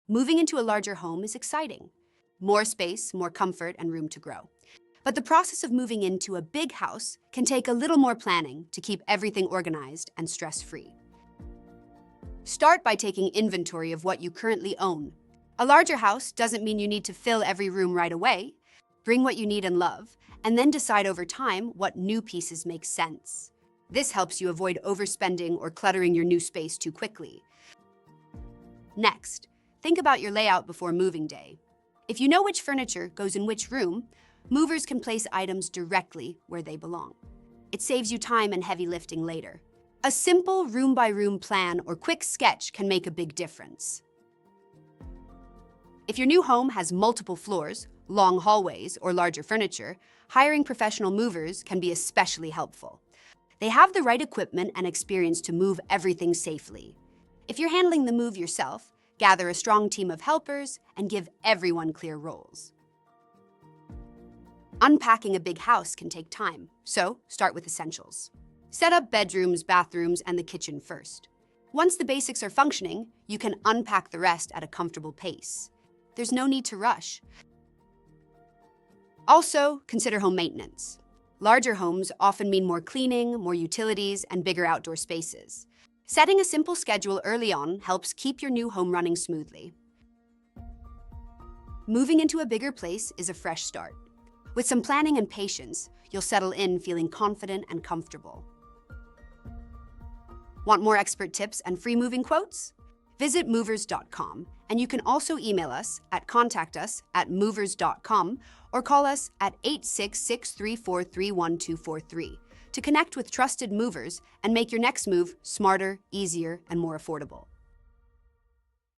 Moving into a larger home is exciting. More space, more comfort, and room to grow. But the process of moving into a big house can take a little more planning to keep everything organized and stress-free. Start by taking inventory of what you currently own. A larger house doesn't mean you need to fill every room right away. Bring what you need and love, and then decide over time what new pieces make sense. This helps you avoid overspending or cluttering your new space too quickly. Next, think about your layout before moving day. If you know which furniture goes in which room, movers can place items directly where they belong. It saves you time and heavy lifting later. A simple room-by-room plan or quick sketch can make a big difference. If your new home has multiple floors, long hallways, or larger furniture, hiring professional movers can be especially helpful. They have the right equipment and experience to move everything safely. If you're handling the move yourself, gather a strong team of helpers and give everyone clear roles. Unpacking a big house can take time, so start with essentials. Set up bedrooms, bathrooms, and the kitchen first. Once the basics are functioning, you can unpack the rest at a comfortable pace. There's no need to rush. Also, consider home maintenance. Larger homes often mean more cleaning, more utilities, and bigger outdoor spaces. Setting a simple schedule early on helps keep your new home running smoothly. Moving into a bigger place is a fresh start. With some planning and patience, you'll settle in feeling confident and comfortable. Want more expert tips and free moving quotes? Visit movers.com, and you can also email us at contactus@movers.com or call us at 866-343-1243 to connect with trusted movers and make your next move smarter, easier, and more affordable.